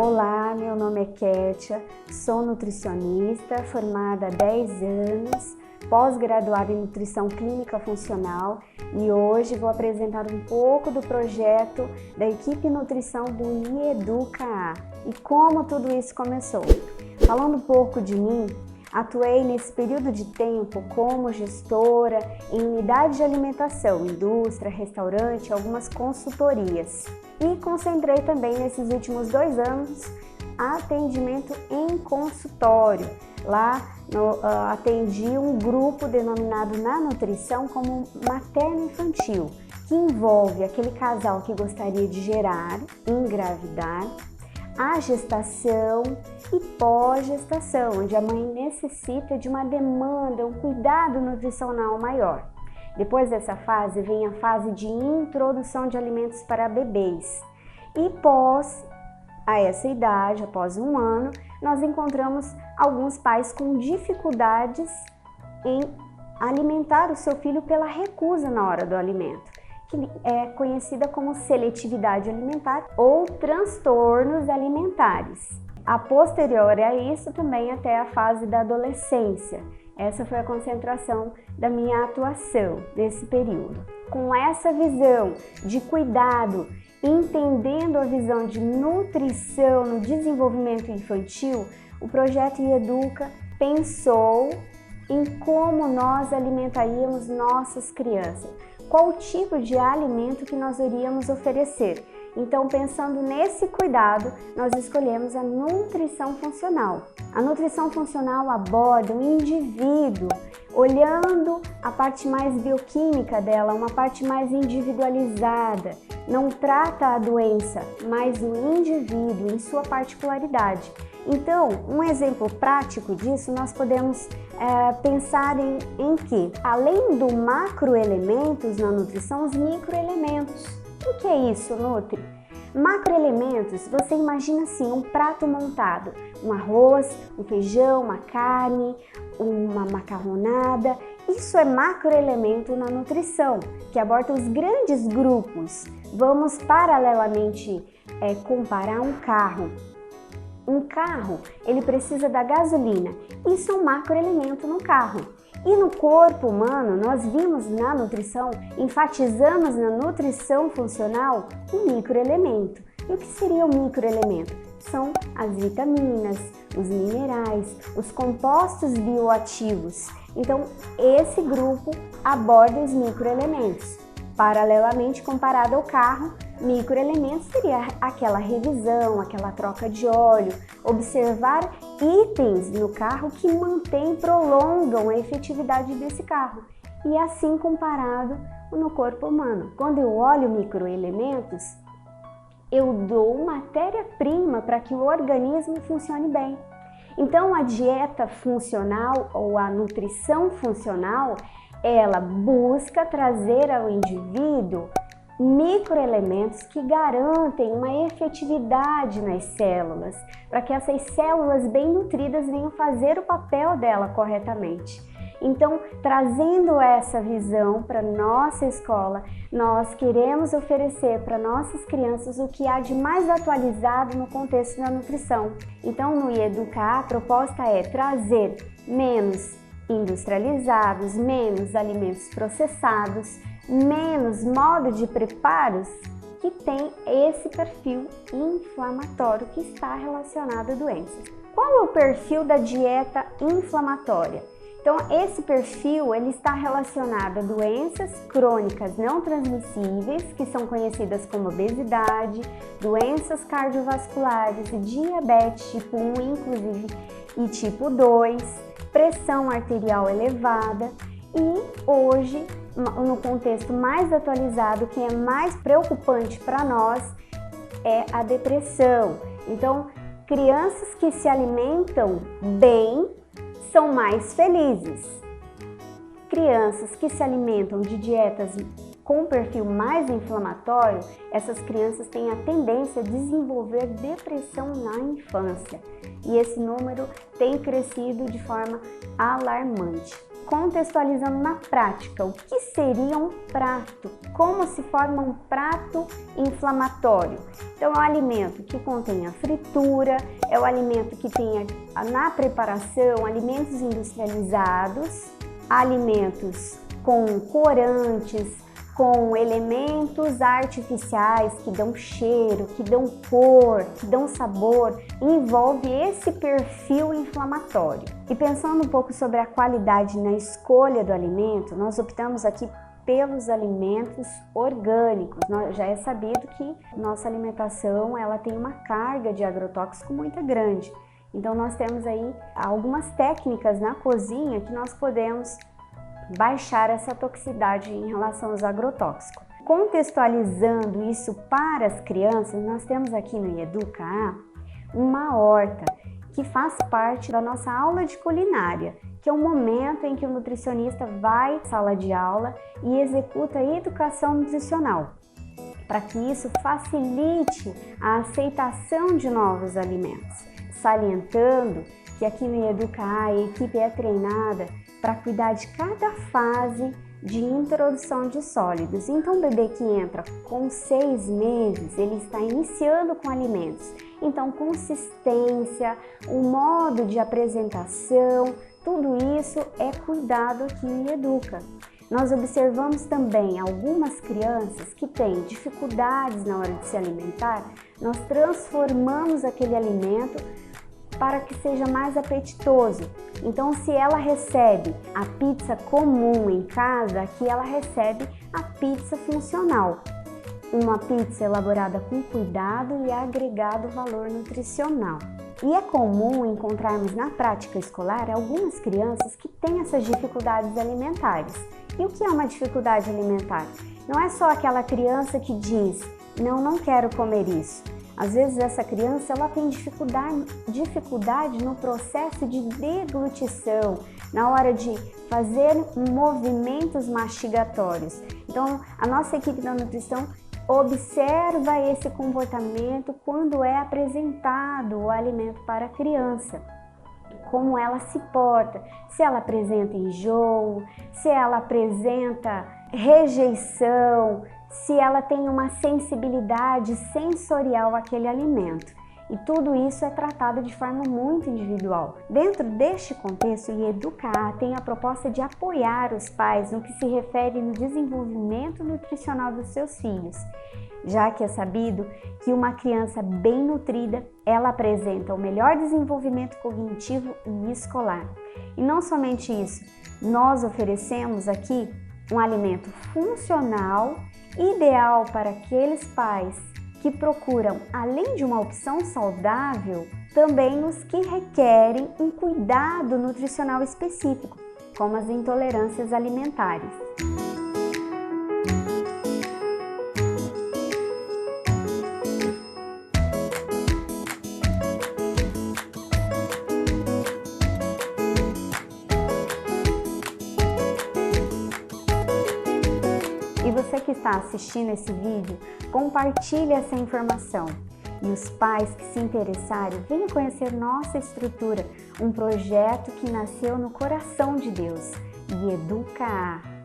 Olá, meu nome é Kétia, sou nutricionista, formada há 10 anos, pós-graduada em Nutrição Clínica Funcional e hoje vou apresentar um pouco do projeto da equipe nutrição do IEDUCA e como tudo isso começou. Falando um pouco de mim, atuei nesse período de tempo como gestora em unidade de alimentação, indústria, restaurante, algumas consultorias. E concentrei também nesses últimos 2 anos atendimento em consultório. Lá atendi um grupo denominado na nutrição como materno-infantil, que envolve aquele casal que gostaria de gerar, engravidar, a gestação e pós-gestação, onde a mãe necessita de uma demanda, um cuidado nutricional maior. Depois dessa fase vem a fase de introdução de alimentos para bebês. E a essa idade, após 1 ano, nós encontramos alguns pais com dificuldades em alimentar o seu filho pela recusa na hora do alimento, que é conhecida como seletividade alimentar ou transtornos alimentares. A posterior a isso, também até a fase da adolescência. Essa foi a concentração da minha atuação nesse período. Com essa visão de cuidado, entendendo a visão de nutrição no desenvolvimento infantil, o projeto IEDUCA pensou em como nós alimentaríamos nossas crianças, qual o tipo de alimento que nós iríamos oferecer. Então, pensando nesse cuidado, nós escolhemos a nutrição funcional. A nutrição funcional aborda o indivíduo, olhando a parte mais bioquímica dela, uma parte mais individualizada. Não trata a doença, mas o indivíduo em sua particularidade. Então, um exemplo prático disso, nós podemos pensar em que, além do macroelementos na nutrição, os microelementos. O que é isso, Nutri? Macroelementos, você imagina assim, um prato montado, um arroz, um feijão, uma carne, uma macarronada. Isso é macroelemento na nutrição, que aborda os grandes grupos. Vamos paralelamente comparar um carro. Um carro, ele precisa da gasolina. Isso é um macroelemento no carro. E no corpo humano, nós vimos na nutrição, enfatizamos na nutrição funcional um microelemento. E o que seria o microelemento? São as vitaminas, os minerais, os compostos bioativos. Então, esse grupo aborda os microelementos. Paralelamente, comparado ao carro, microelementos seria aquela revisão, aquela troca de óleo, observar itens no carro que mantêm, prolongam a efetividade desse carro. E assim comparado no corpo humano. Quando eu olho microelementos, eu dou matéria-prima para que o organismo funcione bem. Então a dieta funcional ou a nutrição funcional, ela busca trazer ao indivíduo microelementos que garantem uma efetividade nas células, para que essas células bem nutridas venham fazer o papel dela corretamente. Então, trazendo essa visão para nossa escola, nós queremos oferecer para nossas crianças o que há de mais atualizado no contexto da nutrição. Então, no IEDUCA, a proposta é trazer menos industrializados, menos alimentos processados, menos modo de preparos que tem esse perfil inflamatório que está relacionado a doenças. Qual é o perfil da dieta inflamatória? Então, esse perfil ele está relacionado a doenças crônicas não transmissíveis, que são conhecidas como obesidade, doenças cardiovasculares, diabetes tipo 1, inclusive, e tipo 2, pressão arterial elevada e hoje, no contexto mais atualizado, que é mais preocupante para nós, é a depressão. Então, crianças que se alimentam bem são mais felizes. Crianças que se alimentam de dietas com perfil mais inflamatório, essas crianças têm a tendência a desenvolver depressão na infância. E esse número tem crescido de forma alarmante. contextualizando na prática, o que seria um prato? Como se forma um prato inflamatório? Então, é um alimento que contém a fritura, é o alimento que tem na preparação alimentos industrializados, alimentos com corantes, com elementos artificiais que dão cheiro, que dão cor, que dão sabor, envolve esse perfil inflamatório. E pensando um pouco sobre a qualidade na escolha do alimento, nós optamos aqui pelos alimentos orgânicos. Já é sabido que nossa alimentação ela tem uma carga de agrotóxico muito grande. Então nós temos aí algumas técnicas na cozinha que nós podemos baixar essa toxicidade em relação aos agrotóxicos. Contextualizando isso para as crianças, nós temos aqui no Educa uma horta que faz parte da nossa aula de culinária, que é o momento em que o nutricionista vai à sala de aula e executa a educação nutricional, para que isso facilite a aceitação de novos alimentos, salientando que aqui no Educa a equipe é treinada para cuidar de cada fase de introdução de sólidos. Então, o bebê que entra com 6 meses, ele está iniciando com alimentos. Então, consistência, o modo de apresentação, tudo isso é cuidado aqui em Educa. Nós observamos também algumas crianças que têm dificuldades na hora de se alimentar, nós transformamos aquele alimento para que seja mais apetitoso. Então, se ela recebe a pizza comum em casa, aqui ela recebe a pizza funcional. Uma pizza elaborada com cuidado e agregado valor nutricional. E é comum encontrarmos na prática escolar algumas crianças que têm essas dificuldades alimentares. E o que é uma dificuldade alimentar? Não é só aquela criança que diz, não quero comer isso. Às vezes essa criança ela tem dificuldade no processo de deglutição, na hora de fazer movimentos mastigatórios. Então, a nossa equipe da nutrição observa esse comportamento quando é apresentado o alimento para a criança. Como ela se porta, se ela apresenta enjoo, se ela apresenta rejeição, se ela tem uma sensibilidade sensorial àquele alimento. E tudo isso é tratado de forma muito individual. Dentro deste contexto, o Educa tem a proposta de apoiar os pais no que se refere no desenvolvimento nutricional dos seus filhos, já que é sabido que uma criança bem nutrida, ela apresenta o melhor desenvolvimento cognitivo e escolar. E não somente isso, nós oferecemos aqui um alimento funcional, ideal para aqueles pais que procuram, além de uma opção saudável, também os que requerem um cuidado nutricional específico, como as intolerâncias alimentares. E você que está assistindo esse vídeo, compartilhe essa informação. E os pais que se interessarem, venham conhecer nossa estrutura, um projeto que nasceu no coração de Deus. E Educa.